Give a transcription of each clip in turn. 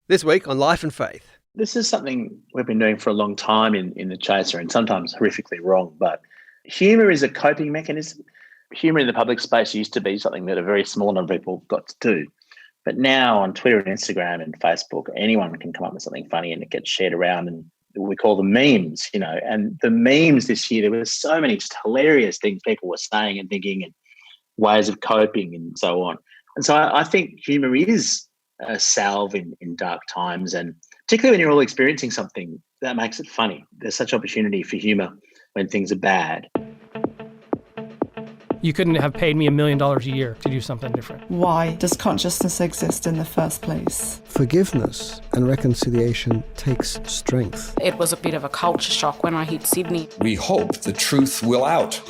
This week on Life and Faith. This is something we've been doing for a long time in the Chaser, and sometimes horrifically wrong, but humour is a coping mechanism. Humour in the public space used to be something that a very small number of people got to do. But now on Twitter and Instagram and Facebook, anyone can come up with something funny and it gets shared around, and we call them memes, And the memes this year, there were so many just hilarious things people were saying and thinking and ways of coping and so on. And so I think humour is a salve in dark times, and particularly when you're all experiencing something that makes it funny. There's such opportunity for humour when things are bad. You couldn't have paid me $1 million a year to do something different. Why does consciousness exist in the first place? Forgiveness and reconciliation takes strength. It was a bit of a culture shock when I hit Sydney. We hope the truth will out.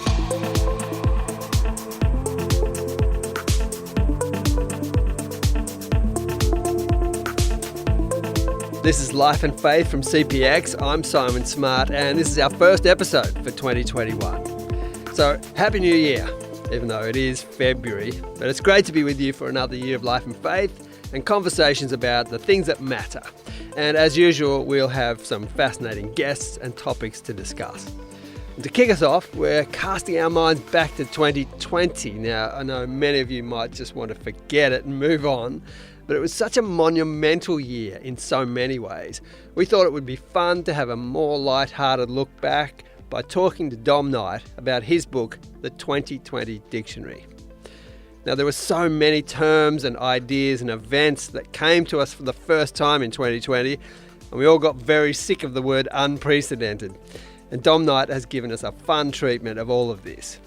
This is Life and Faith from CPX. I'm Simon Smart, and this is our first episode for 2021. So, Happy New Year, even though it is February. But it's great to be with you for another year of Life and Faith and conversations about the things that matter. And as usual, we'll have some fascinating guests and topics to discuss. And to kick us off, we're casting our minds back to 2020. Now, I know many of you might just want to forget it and move on, but it was such a monumental year in so many ways. We thought it would be fun to have a more light-hearted look back by talking to Dom Knight about his book, The 2020 Dictionary. Now, there were so many terms and ideas and events that came to us for the first time in 2020, and we all got very sick of the word unprecedented. And Dom Knight has given us a fun treatment of all of this.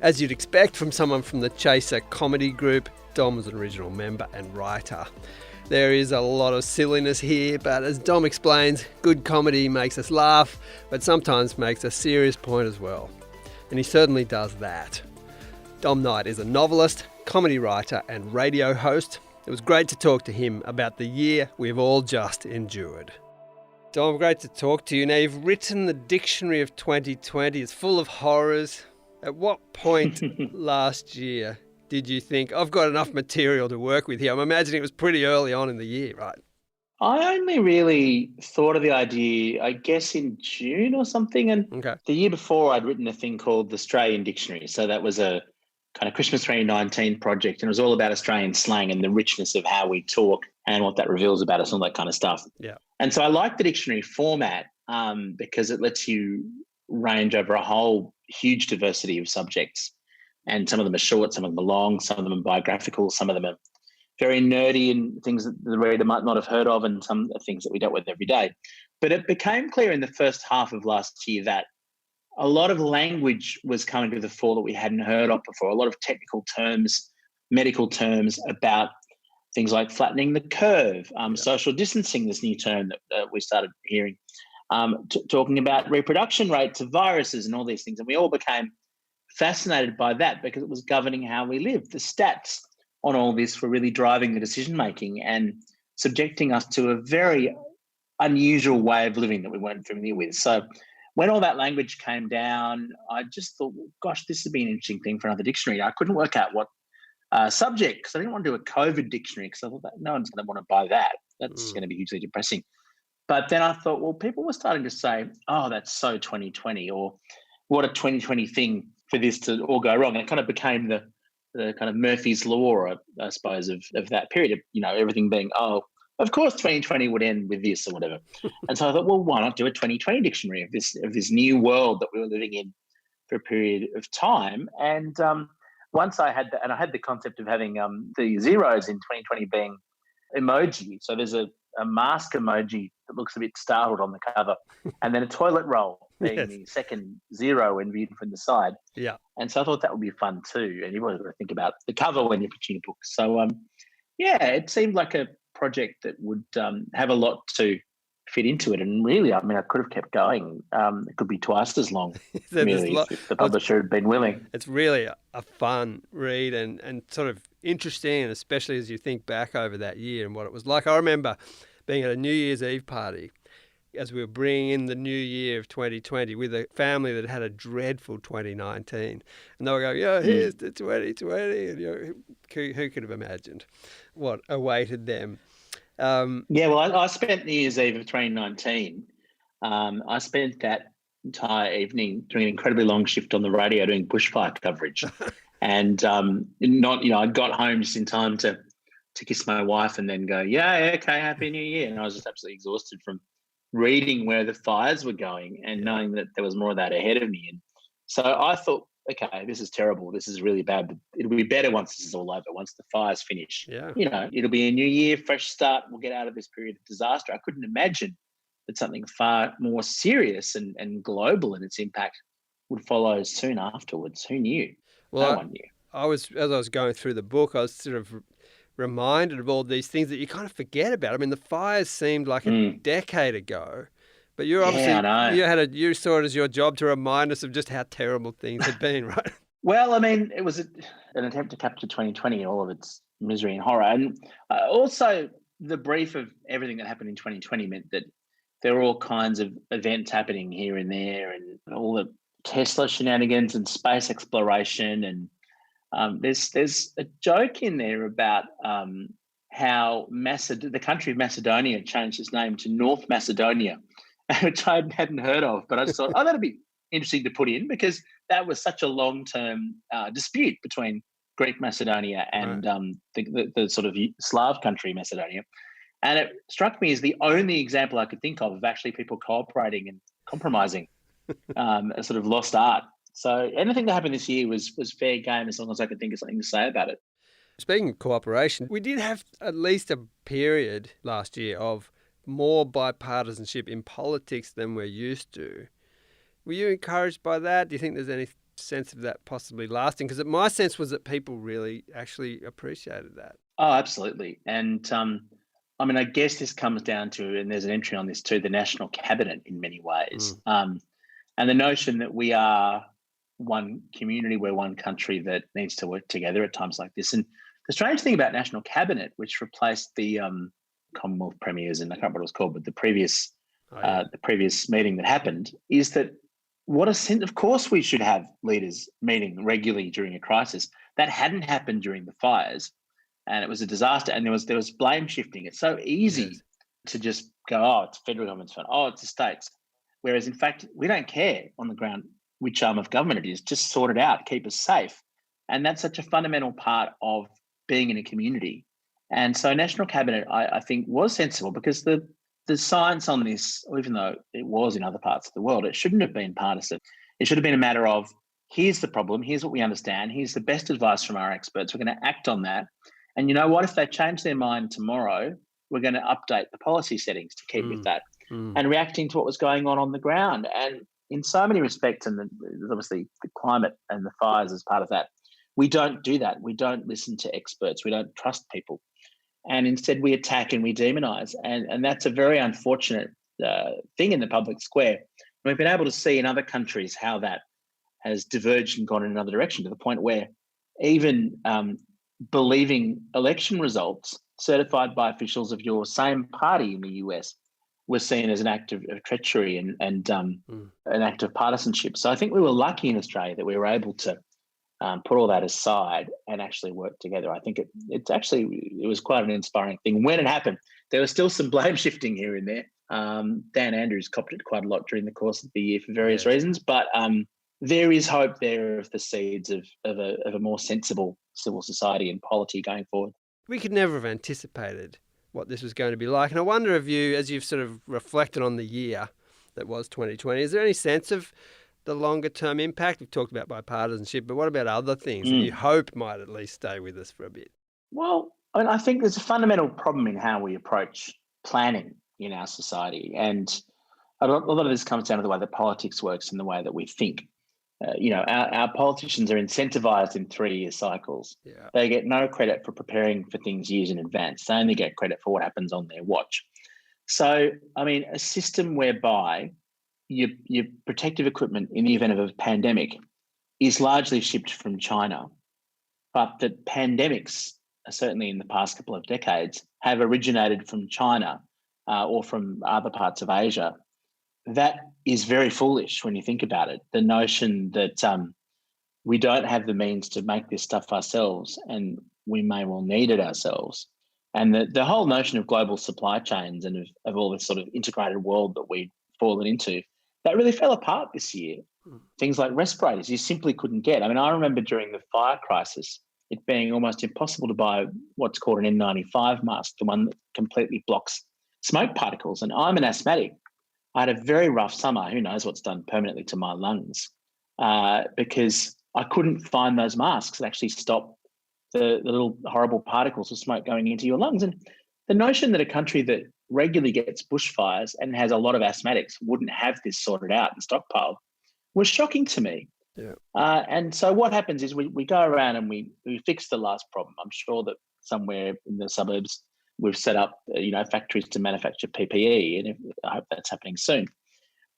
As you'd expect from someone from the Chaser comedy group, Dom was an original member and writer. There is a lot of silliness here, but as Dom explains, good comedy makes us laugh, but sometimes makes a serious point as well. And he certainly does that. Dom Knight is a novelist, comedy writer, and radio host. It was great to talk to him about the year we've all just endured. Dom, great to talk to you. Now, you've written the Dictionary of 2020. It's full of horrors. At what point last year did you think, I've got enough material to work with here? I'm imagining it was pretty early on in the year, right? I only really thought of the idea, I guess, in June or something. And Okay. The year before, I'd written a thing called the Australian Dictionary. So that was a kind of Christmas 2019 project. And it was all about Australian slang and the richness of how we talk and what that reveals about us and all that kind of stuff. Yeah. And so I like the dictionary format because it lets you range over a whole huge diversity of subjects. And some of them are short, some of them are long, some of them are biographical, some of them are very nerdy and things that the reader might not have heard of, and some are things that we dealt with every day. But it became clear in the first half of last year that a lot of language was coming to the fore that we hadn't heard of before, a lot of technical terms, medical terms about things like flattening the curve, social distancing, this new term that we started hearing, talking about reproduction rates of viruses and all these things. And we all became fascinated by that because it was governing how we live. The stats on all this were really driving the decision-making and subjecting us to a very unusual way of living that we weren't familiar with. So when all that language came down, I just thought, well, gosh, this would be an interesting thing for another dictionary. I couldn't work out what subject, because I didn't want to do a COVID dictionary because I thought that no one's going to want to buy that. That's going to be hugely depressing. But then I thought, well, people were starting to say, oh, that's so 2020, or what a 2020 thing for this to all go wrong. And it kind of became the kind of Murphy's Law, I suppose, of that period, everything being, oh, of course 2020 would end with this or whatever. And so I thought, well, why not do a 2020 dictionary of this new world that we were living in for a period of time? And once I had that, and I had the concept of having the zeros in 2020 being emoji. So there's a mask emoji that looks a bit startled on the cover, and then a toilet roll being Yes. the second zero when viewed from the side. Yeah. And so I thought that would be fun too. And you've always got to think about the cover when you're pitching a book. So, it seemed like a project that would have a lot to fit into it. And really, I could have kept going. It could be twice as long, really, if the publisher had been willing. It's really a fun read and sort of interesting, and especially as you think back over that year and what it was like. I remember being at a New Year's Eve party as we were bringing in the new year of 2020 with a family that had a dreadful 2019. And they were going, here's the 2020. And who could have imagined what awaited them? Yeah, well, I spent New Year's Eve of 2019. I spent that entire evening doing an incredibly long shift on the radio doing bushfire coverage. And I got home just in time to kiss my wife and then go, yeah, okay, Happy New Year. And I was just absolutely exhausted from reading where the fires were going and knowing that there was more of that ahead of me. And so I thought, okay, this is terrible. This is really bad. But it'll be better once this is all over, once the fires finish. Yeah. It'll be a new year, fresh start. We'll get out of this period of disaster. I couldn't imagine that something far more serious and global in its impact would follow soon afterwards. Who knew? Well, no one knew. As I was going through the book, I was sort of reminded of all these things that you kind of forget about. I mean, the fires seemed like a decade ago, but you're obviously you saw it as your job to remind us of just how terrible things had been, right? Well, I mean, it was an attempt to capture 2020, all of its misery and horror, and also the brief of everything that happened in 2020 meant that there were all kinds of events happening here and there, and all the Tesla shenanigans and space exploration, and there's a joke in there about how the country of Macedonia changed its name to North Macedonia, which I hadn't heard of, but I just thought, that'd be interesting to put in because that was such a long-term dispute between Greek Macedonia and the sort of Slav country Macedonia. And it struck me as the only example I could think of actually people cooperating and compromising, a sort of lost art. So anything that happened this year was fair game as long as I could think of something to say about it. Speaking of cooperation, we did have at least a period last year of more bipartisanship in politics than we're used to. Were you encouraged by that? Do you think there's any sense of that possibly lasting? Because my sense was that people really actually appreciated that. Oh, absolutely. And I mean, I guess this comes down to, and there's an entry on this too, the national cabinet in many ways. And the notion that we are one community, we're one country that needs to work together at times like this. And the strange thing about national cabinet, which replaced the Commonwealth premiers, and I can't remember what it was called, but the previous meeting that happened, is that of course we should have leaders meeting regularly during a crisis. That hadn't happened during the fires, and it was a disaster. And there was blame shifting. It's so easy to just go, oh, it's federal government's fault. Oh, it's the states. Whereas in fact, we don't care on the ground which arm of government it is. Just sort it out, keep us safe. And that's such a fundamental part of being in a community. And so national cabinet, I think, was sensible because the science on this, even though it was in other parts of the world, it shouldn't have been partisan. It should have been a matter of, here's the problem, here's what we understand, here's the best advice from our experts, we're going to act on that. And you know what, if they change their mind tomorrow, we're going to update the policy settings to keep with that. And reacting to what was going on the ground. And in so many respects, and there's obviously the climate and the fires as part of that, we don't do that. We don't listen to experts. We don't trust people. And instead we attack and we demonize. And that's a very unfortunate thing in the public square. And we've been able to see in other countries how that has diverged and gone in another direction, to the point where even believing election results certified by officials of your same party in the US was seen as an act of treachery and an act of partisanship. So I think we were lucky in Australia that we were able to put all that aside and actually work together. I think it was quite an inspiring thing. When it happened, there was still some blame shifting here and there. Dan Andrews copped it quite a lot during the course of the year for various reasons, but there is hope there of the seeds of a more sensible civil society and polity going forward. We could never have anticipated what this was going to be like. And I wonder if you, as you've sort of reflected on the year that was 2020, is there any sense of the longer term impact? We've talked about bipartisanship, but what about other things that you hope might at least stay with us for a bit? Well, I think there's a fundamental problem in how we approach planning in our society. And a lot of this comes down to the way that politics works and the way that we think. Our politicians are incentivized in 3-year cycles. Yeah. They get no credit for preparing for things years in advance. They only get credit for what happens on their watch. So, I mean, a system whereby your protective equipment in the event of a pandemic is largely shipped from China, but that pandemics, certainly in the past couple of decades, have originated from China or from other parts of Asia. That is very foolish when you think about it. The notion that we don't have the means to make this stuff ourselves and we may well need it ourselves And the whole notion of global supply chains and of all this sort of integrated world that we've fallen into, that really fell apart this year. Things like respirators, you simply couldn't get. I mean, I remember during the fire crisis, it being almost impossible to buy what's called an N95 mask, the one that completely blocks smoke particles. And I'm an asthmatic. I had a very rough summer. Who knows what's done permanently to my lungs, because I couldn't find those masks that actually stop the little horrible particles of smoke going into your lungs. And the notion that a country that regularly gets bushfires and has a lot of asthmatics wouldn't have this sorted out and stockpiled was shocking to me. Yeah. And so what happens is we go around and we fix the last problem. I'm sure that somewhere in the suburbs we've set up factories to manufacture PPE, and I hope that's happening soon.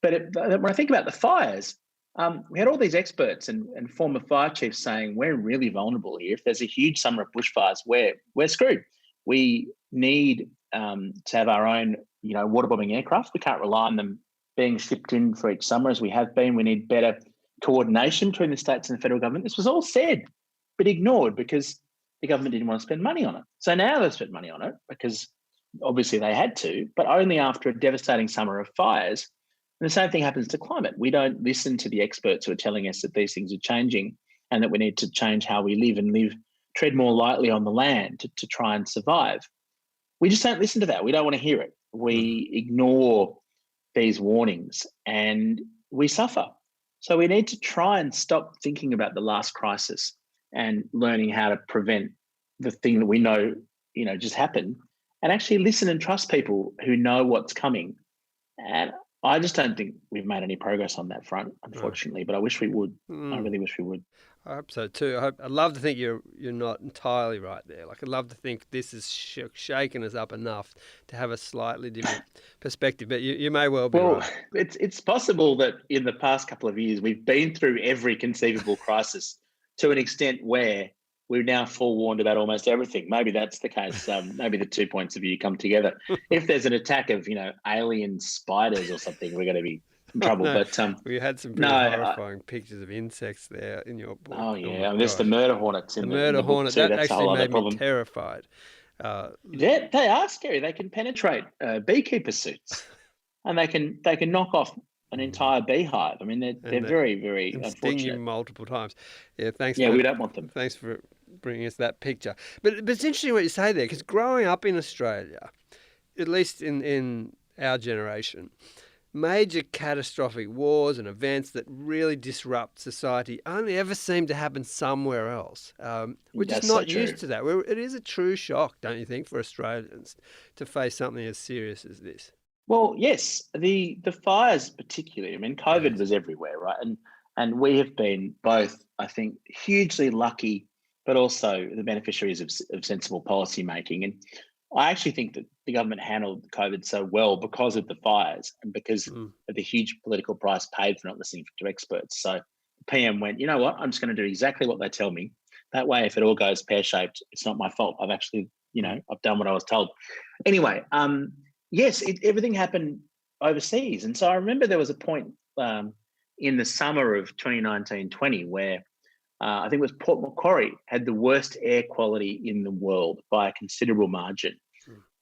But when I think about the fires, we had all these experts and former fire chiefs saying we're really vulnerable here. If there's a huge summer of bushfires, we're screwed. We need to have our own waterbombing aircraft. We can't rely on them being shipped in for each summer as we have been. We need better coordination between the states and the federal government. This was all said, but ignored because the government didn't want to spend money on it. So now they've spent money on it because obviously they had to, but only after a devastating summer of fires. And the same thing happens to climate. We don't listen to the experts who are telling us that these things are changing and that we need to change how we live and tread more lightly on the land to try and survive. We just don't listen to that. We don't want to hear it. We ignore these warnings and we suffer. So we need to try and stop thinking about the last crisis and learning how to prevent the thing that we know, just happened, and actually listen and trust people who know what's coming. And I just don't think we've made any progress on that front, unfortunately, but I wish we would. I really wish we would. I hope so too. I'd love to think you're not entirely right there. Like, I'd love to think this has shaken us up enough to have a slightly different perspective, but you may well be right. It's possible that in the past couple of years, we've been through every conceivable crisis to an extent where we're now forewarned about almost everything. Maybe that's the case. Maybe the 2 points of view come together. If there's an attack of, alien spiders or something, we're going to be in trouble. No, but we had some pretty horrifying pictures of insects there in your book. Oh yeah, there's the murder hornets. The murder hornet, that actually made me terrified. They are scary. They can penetrate beekeeper suits, and they can knock off an entire beehive. I mean, they're very, very unfortunate. Sting you multiple times. Yeah, thanks. Yeah, we don't want them. Thanks for bringing us that picture. But it's interesting what you say there, because growing up in Australia, at least in our generation, major catastrophic wars and events that really disrupt society only ever seem to happen somewhere else. We're just not used to that. It is a true shock, don't you think, for Australians to face something as serious as this? Well, yes, the fires particularly. I mean, COVID was everywhere, right? And we have been both, I think, hugely lucky, but also the beneficiaries of sensible policy making. And I actually think that the government handled COVID so well because of the fires and because of the huge political price paid for not listening to experts. So the PM went, you know what, I'm just going to do exactly what they tell me. That way, if it all goes pear-shaped, it's not my fault. I've actually, I've done what I was told. Anyway, yes, everything happened overseas. And so I remember there was a point in the summer of 2019-20 where I think it was Port Macquarie had the worst air quality in the world by a considerable margin.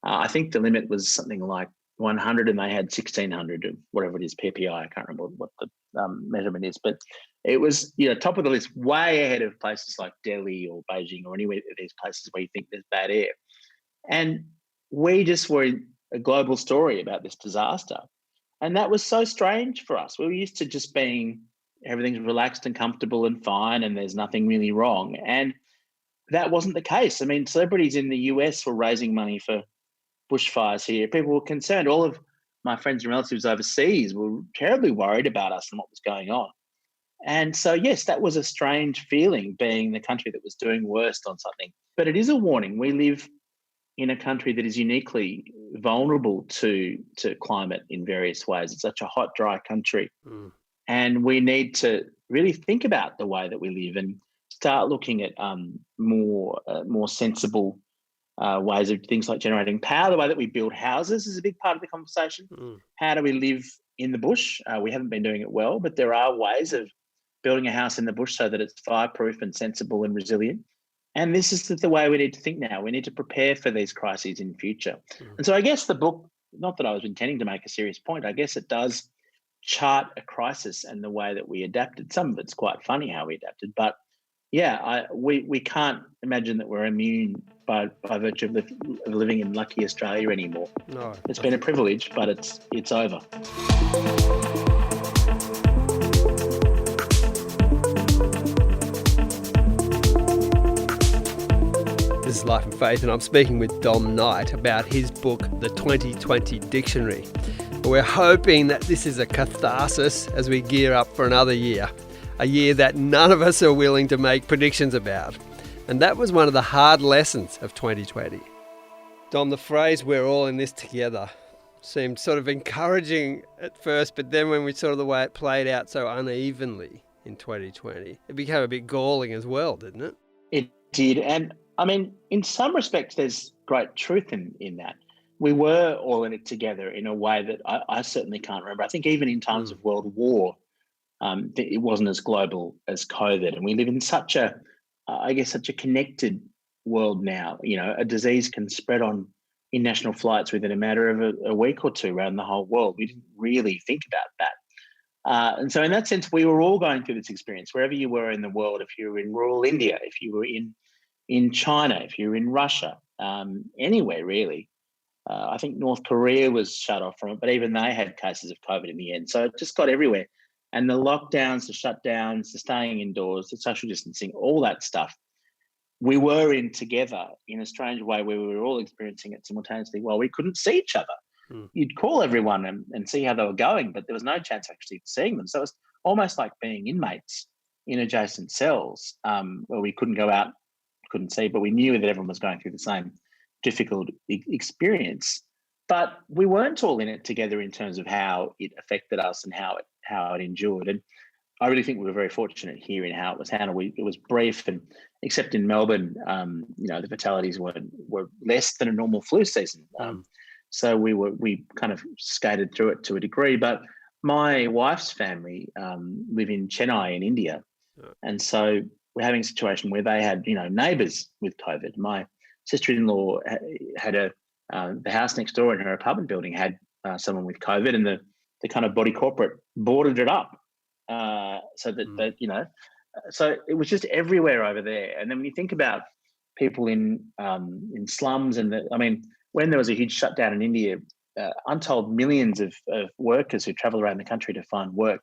I think the limit was something like 100 and they had 1600 of whatever it is, PPI. I can't remember what the measurement is, but it was top of the list, way ahead of places like Delhi or Beijing or anywhere of these places where you think there's bad air. And we just were a global story about this disaster. And that was so strange for us. We were used to just being everything's relaxed and comfortable and fine and there's nothing really wrong. And that wasn't the case. I mean, celebrities in the US were raising money for bushfires here. People were concerned. All of my friends and relatives overseas were terribly worried about us and what was going on. And so, yes, that was a strange feeling, being the country that was doing worst on something. But it is a warning. We live in a country that is uniquely vulnerable to climate in various ways. It's such a hot, dry country. And we need to really think about the way that we live and start looking at more sensible ways of things like generating power. The way that we build houses is a big part of the conversation. How do we live in the bush? We haven't been doing it well, but there are ways of building a house in the bush so that it's fireproof and sensible and resilient. And this is the way we need to think now. We need to prepare for these crises in future. And so I guess the book, not that I was intending to make a serious point, I guess it does chart a crisis and the way that we adapted. Some of it's quite funny how we adapted, but yeah, we can't imagine that we're immune by virtue of living in lucky Australia anymore. No. It's been a privilege, but it's over. This is Life and Faith, and I'm speaking with Dom Knight about his book, The 2020 Dictionary. We're hoping that this is a catharsis as we gear up for another year, a year that none of us are willing to make predictions about. And that was one of the hard lessons of 2020. Dom, the phrase "we're all in this together" seemed sort of encouraging at first, but then when we saw the way it played out so unevenly in 2020, it became a bit galling as well, didn't it? It did. And I mean, in some respects, there's great truth in that. We were all in it together in a way that I certainly can't remember. I think even in times of World War, it wasn't as global as COVID. And we live in such a connected world now. You know, a disease can spread on international flights within a matter of a week or two around the whole world. We didn't really think about that. And so in that sense, we were all going through this experience, wherever you were in the world, if you were in rural India, if you were in China, if you were in Russia, anywhere really. I think North Korea was shut off from it, but even they had cases of COVID in the end. So it just got everywhere. And the lockdowns, the shutdowns, the staying indoors, the social distancing, all that stuff, we were in together in a strange way where we were all experiencing it simultaneously while we couldn't see each other. You'd call everyone and see how they were going, but there was no chance of actually seeing them. So it was almost like being inmates in adjacent cells where we couldn't go out, couldn't see, but we knew that everyone was going through the same difficult experience. But we weren't all in it together in terms of how it affected us and how it endured. And I really think we were very fortunate here in how it was handled. It was brief, and except in Melbourne, the fatalities were less than a normal flu season. So we kind of skated through it to a degree. But my wife's family live in Chennai in India, and so we're having a situation where they had neighbours with COVID. My sister-in-law had the house next door in her apartment building had someone with COVID, and the kind of body corporate boarded it up so it was just everywhere over there. And then when you think about people in slums when there was a huge shutdown in India, untold millions of workers who travel around the country to find work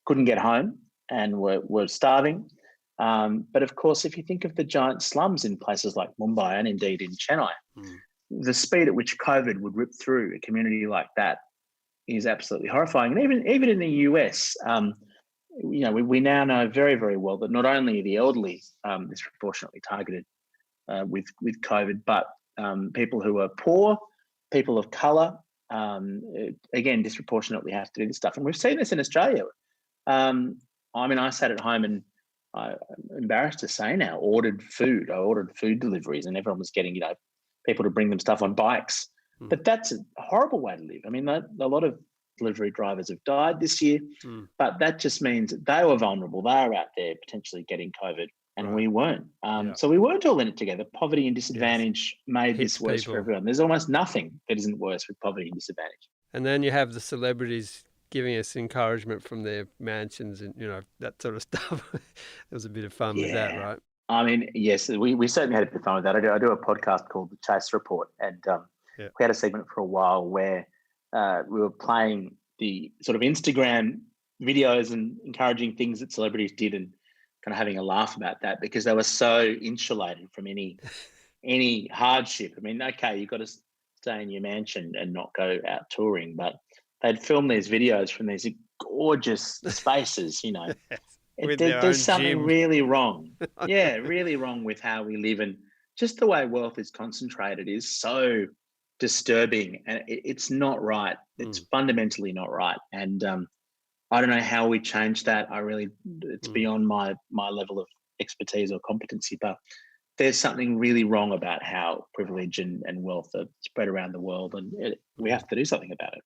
couldn't get home and were starving. But of course, if you think of the giant slums in places like Mumbai and indeed in Chennai, the speed at which COVID would rip through a community like that is absolutely horrifying. And even in the US, we now know very, very well that not only are the elderly disproportionately targeted with COVID, but people who are poor, people of colour, again, disproportionately have to do this stuff. And we've seen this in Australia. I sat at home and I'm embarrassed to say now, ordered food deliveries, and everyone was getting, people to bring them stuff on bikes. But that's a horrible way to live. I mean, a lot of delivery drivers have died this year, but that just means that they were vulnerable. They were out there potentially getting COVID, and we weren't. So we weren't all in it together. Poverty and disadvantage made this worse for everyone. There's almost nothing that isn't worse with poverty and disadvantage. And then you have the celebrities giving us encouragement from their mansions and, that sort of stuff. There was a bit of fun with that, right? I mean, yes, we certainly had a bit of fun with that. I do a podcast called The Chase Report, and we had a segment for a while where we were playing the sort of Instagram videos and encouraging things that celebrities did and kind of having a laugh about that because they were so insulated from any hardship. I mean, okay, you've got to stay in your mansion and not go out touring, but they'd film these videos from these gorgeous spaces, There's something really wrong. Yeah, really wrong with how we live, and just the way wealth is concentrated is so disturbing, and it's not right. It's fundamentally not right, and I don't know how we change that. It's beyond my level of expertise or competency, but there's something really wrong about how privilege and wealth are spread around the world, and we have to do something about it.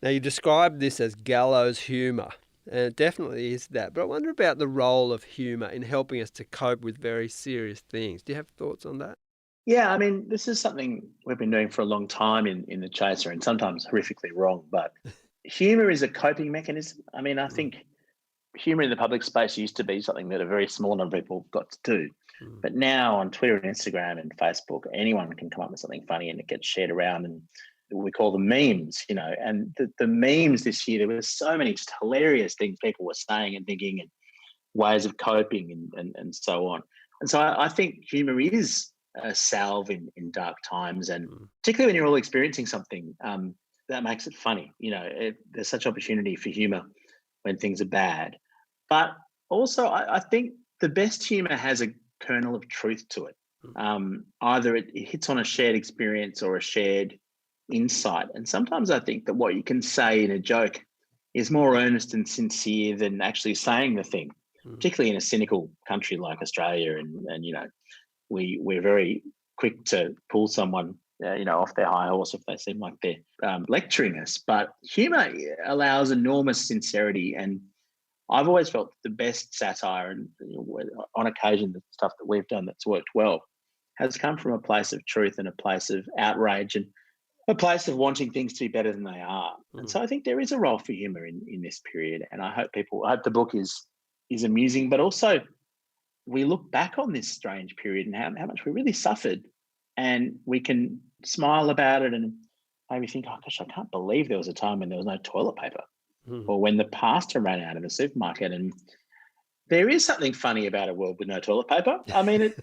Now, you described this as gallows humour, It definitely is that. But I wonder about the role of humour in helping us to cope with very serious things. Do you have thoughts on that? Yeah, I mean, this is something we've been doing for a long time in the Chaser, and sometimes horrifically wrong. But humour is a coping mechanism. I mean, I think humour in the public space used to be something that a very small number of people got to do. But now on Twitter and Instagram and Facebook, anyone can come up with something funny and it gets shared around, and we call them memes, and the memes this year, there were so many just hilarious things people were saying and thinking and ways of coping and so on. And so I think humour is a salve in dark times, and particularly when you're all experiencing something that makes it funny. There's such opportunity for humour when things are bad. But also, I think the best humour has a kernel of truth to it. Either it hits on a shared experience or a shared insight. And sometimes I think that what you can say in a joke is more earnest and sincere than actually saying the thing, particularly in a cynical country like Australia. And we're very quick to pull someone off their high horse if they seem like they're lecturing us. But humour allows enormous sincerity, and I've always felt the best satire, and on occasion the stuff that we've done that's worked well, has come from a place of truth and a place of outrage and a place of wanting things to be better than they are. And so I think there is a role for humour in this period, and I hope the book is amusing, but also we look back on this strange period and how much we really suffered, and we can smile about it and maybe think, oh gosh, I can't believe there was a time when there was no toilet paper, or when the pasta ran out of a supermarket. And there is something funny about a world with no toilet paper. I mean,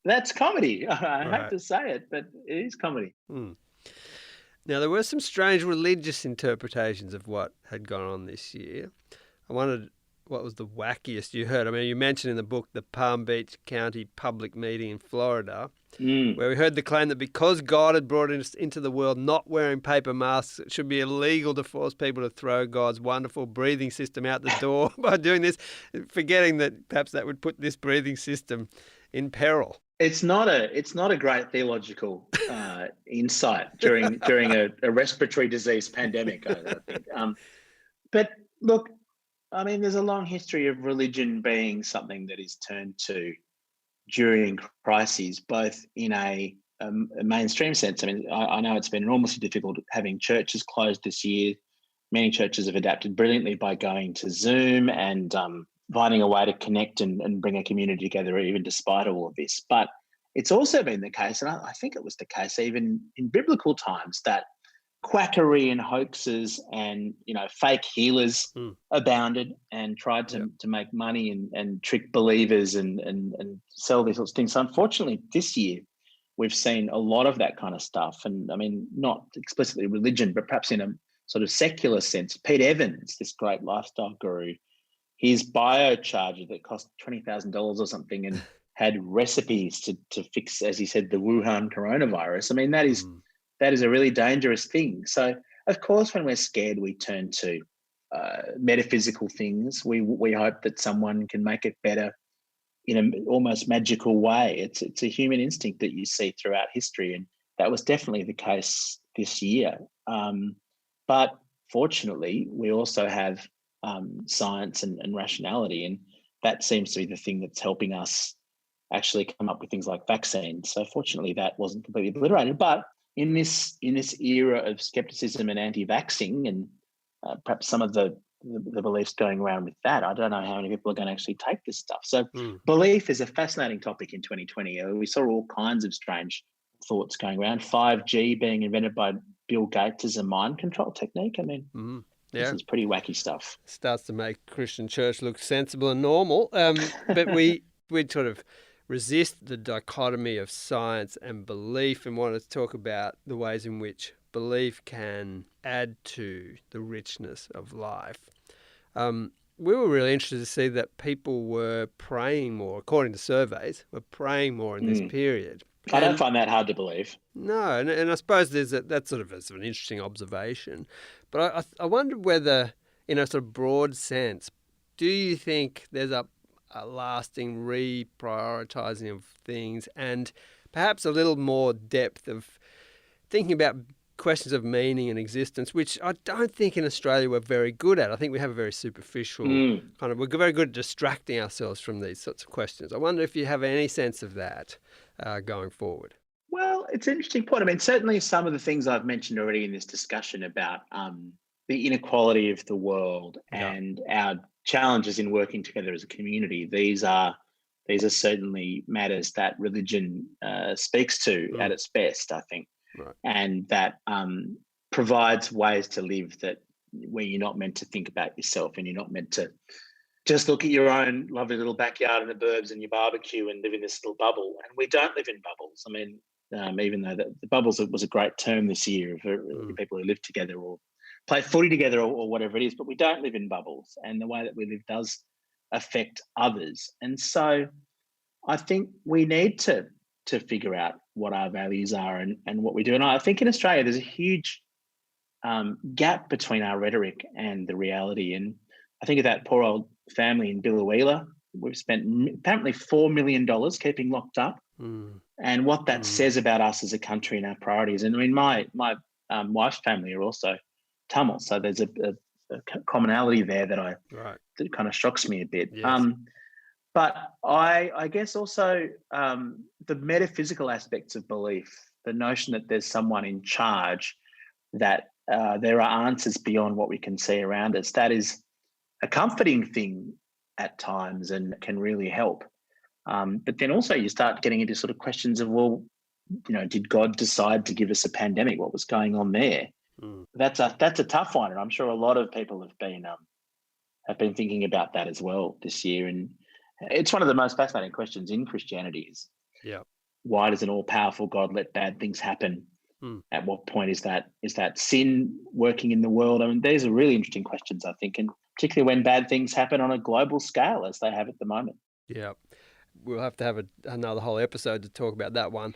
that's comedy. I hate to say it, but it is comedy. Now, there were some strange religious interpretations of what had gone on this year. I wondered what was the wackiest you heard. I mean, you mentioned in the book the Palm Beach County public meeting in Florida, where we heard the claim that because God had brought us into the world not wearing paper masks, it should be illegal to force people to throw God's wonderful breathing system out the door by doing this, forgetting that perhaps that would put this breathing system in peril. It's not a great theological insight during a respiratory disease pandemic, I think. But look, I mean, there's a long history of religion being something that is turned to during crises, both in a mainstream sense. I mean, I know it's been enormously difficult having churches closed this year. Many churches have adapted brilliantly by going to Zoom and finding a way to connect and bring a community together, even despite all of this. But it's also been the case, and I think it was the case even in biblical times, that quackery and hoaxes and fake healers abounded and tried to make money and trick believers and sell these sorts of things. So unfortunately, this year we've seen a lot of that kind of stuff. And I mean, not explicitly religion, but perhaps in a sort of secular sense. Pete Evans, this great lifestyle guru, his biocharger that cost $20,000 or something and had recipes to fix, as he said, the Wuhan coronavirus. I mean, that is a really dangerous thing. So, of course, when we're scared, we turn to metaphysical things. We hope that someone can make it better in an almost magical way. It's a human instinct that you see throughout history, and that was definitely the case this year. But fortunately, we also have science and rationality, and that seems to be the thing that's helping us actually come up with things like vaccines. So fortunately, that wasn't completely obliterated. But in this era of skepticism and anti-vaxxing, and perhaps some of the beliefs going around with that, I don't know how many people are going to actually take this stuff. So belief is a fascinating topic in 2020. We saw all kinds of strange thoughts going around. 5G being invented by Bill Gates as a mind control technique. I mean, this is pretty wacky stuff. Starts to make Christian church look sensible and normal. But we'd sort of resist the dichotomy of science and belief and want to talk about the ways in which belief can add to the richness of life. We were really interested to see that people were praying more, according to surveys, were praying more in this period. I don't find that hard to believe. No, and I suppose that's sort of an interesting observation. But I wonder whether, in a sort of broad sense, do you think there's a lasting reprioritising of things and perhaps a little more depth of thinking about questions of meaning and existence, which I don't think in Australia we're very good at. I think we have a very superficial we're very good at distracting ourselves from these sorts of questions. I wonder if you have any sense of that going forward. Well, it's an interesting point. I mean, certainly some of the things I've mentioned already in this discussion about the inequality of the world and our challenges in working together as a community, these are certainly matters that religion speaks to at its best, I think. Right. And that provides ways to live that where you're not meant to think about yourself and you're not meant to just look at your own lovely little backyard in the burbs and your barbecue and live in this little bubble. And we don't live in bubbles. I mean, even though the bubbles was a great term this year for people who live together or play footy together or whatever it is, but we don't live in bubbles. And the way that we live does affect others. And so I think we need to figure out what our values are and what we do. And I think in Australia, there's a huge gap between our rhetoric and the reality. And I think of that poor old family in Biloela. We've spent apparently $4 million keeping locked up. And what that says about us as a country and our priorities. And I mean, my wife's family are also Tamil. So there's a commonality there that kind of shocks me a bit. Yes. But I guess also the metaphysical aspects of belief, the notion that there's someone in charge, that there are answers beyond what we can see around us, that is a comforting thing at times and can really help. But then also you start getting into sort of questions of, well, did God decide to give us a pandemic? What was going on there? That's a tough one. And I'm sure a lot of people have been thinking about that as well this year. And it's one of the most fascinating questions in Christianity is, why does an all-powerful God let bad things happen? At what point is that sin working in the world? I mean, these are really interesting questions, I think, and particularly when bad things happen on a global scale as they have at the moment. Yeah. We'll have to have another whole episode to talk about that one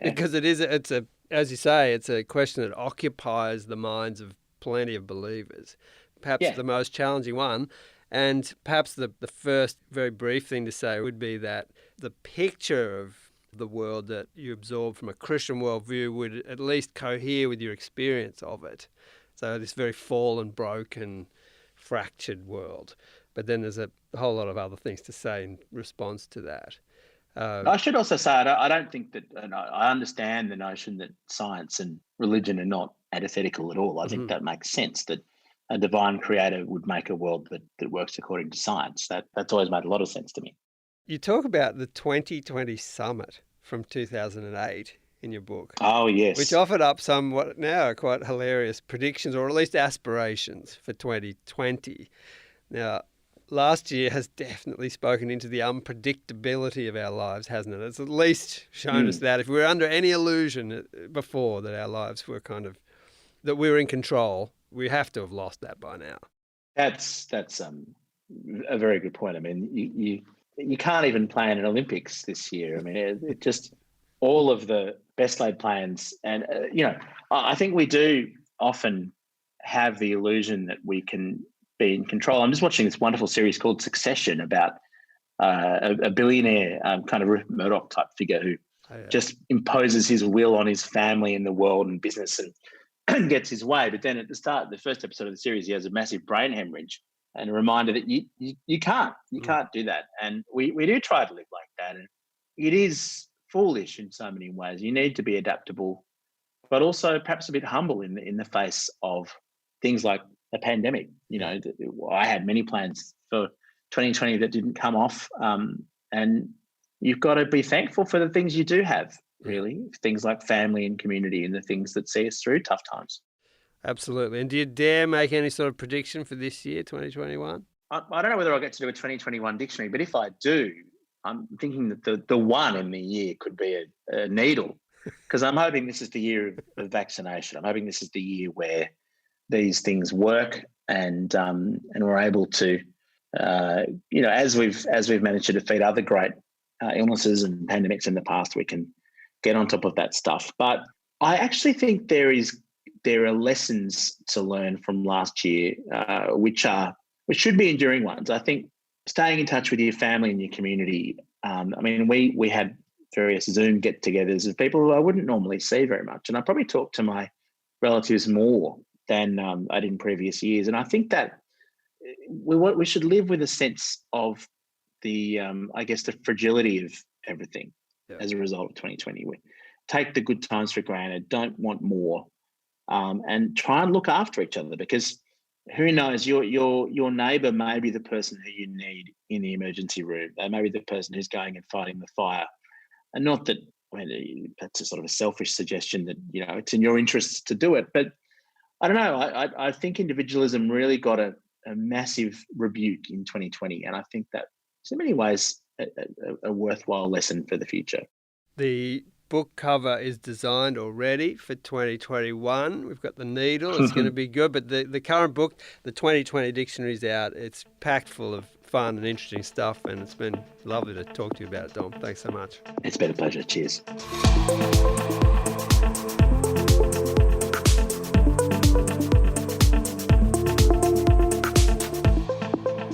because as you say, it's a question that occupies the minds of plenty of believers, perhaps the most challenging one. And perhaps the first very brief thing to say would be that the picture of the world that you absorb from a Christian worldview would at least cohere with your experience of it. So this very fallen, broken, fractured world. But then there's a whole lot of other things to say in response to that. I should also say, I don't think that, and I understand the notion that science and religion are not antithetical at all. I think that makes sense, that a divine creator would make a world that works according to science. That's always made a lot of sense to me. You talk about the 2020 summit from 2008 in your book. Oh, yes. Which offered up some what now are quite hilarious predictions, or at least aspirations for 2020. Now, last year has definitely spoken into the unpredictability of our lives, hasn't it? It's at least shown us that if we were under any illusion before that our lives were that we were in control, we have to have lost that by now. That's a very good point. I mean, you can't even plan an Olympics this year. I mean, it just all of the best laid plans, and I think we do often have the illusion that we can be in control. I'm just watching this wonderful series called Succession about a billionaire kind of Rupert Murdoch type figure who just imposes his will on his family and the world and business and gets his way. But then at the start, the first episode of the series, he has a massive brain hemorrhage and a reminder that you can't do that. And we do try to live like that. And it is foolish in so many ways. You need to be adaptable, but also perhaps a bit humble in the face of things like a pandemic. I had many plans for 2020 that didn't come off. And you've got to be thankful for the things you do have, really, things like family and community and the things that see us through tough times. Absolutely. And do you dare make any sort of prediction for this year, 2021? I don't know whether I'll get to do a 2021 dictionary, but if I do, I'm thinking that the one in the year could be a needle, because I'm hoping this is the year of vaccination. I'm hoping this is the year where these things work and we're able to, as we've managed to defeat other great illnesses and pandemics in the past, we can get on top of that stuff. But I actually think there are lessons to learn from last year, which should be enduring ones. I think staying in touch with your family and your community. We had various Zoom get-togethers of people who I wouldn't normally see very much, and I probably talked to my relatives more than I did in previous years. And I think that we should live with a sense of the, I guess, the fragility of everything as a result of 2020. We take the good times for granted, don't want more, and try and look after each other, because who knows, your neighbour may be the person who you need in the emergency room. They may be the person who's going and fighting the fire. And not that, I mean, that's a sort of a selfish suggestion that, you know, it's in your interests to do it. But I don't know, I think individualism really got a massive rebuke in 2020. And I think that, in many ways, a worthwhile lesson for the future. The book cover is designed already for 2021. We've got the needle. It's going to be good. But the current book, the 2020 dictionary, is out. It's packed full of fun and interesting stuff. And it's been lovely to talk to you about it, Dom. Thanks so much. It's been a pleasure. Cheers.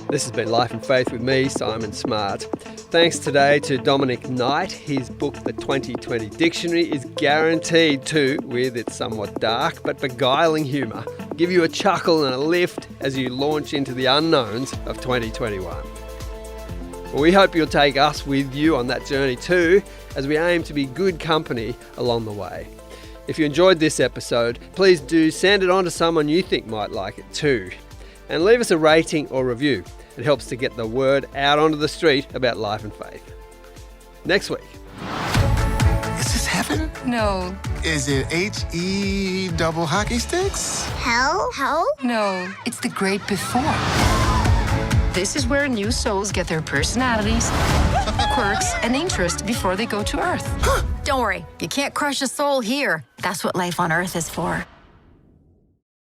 This has been Life and Faith with me, Simon Smart. Thanks today to Dominic Knight. His book, The 2020 Dictionary, is guaranteed to, with its somewhat dark but beguiling humour, give you a chuckle and a lift as you launch into the unknowns of 2021. Well, we hope you'll take us with you on that journey too, as we aim to be good company along the way. If you enjoyed this episode, please do send it on to someone you think might like it too. And leave us a rating or review. It helps to get the word out onto the street about life and faith. Next week. Is this heaven? No. Is it H-E double hockey sticks? Hell? No, it's the great before. This is where new souls get their personalities, quirks, and interests before they go to Earth. Don't worry, you can't crush a soul here. That's what life on Earth is for.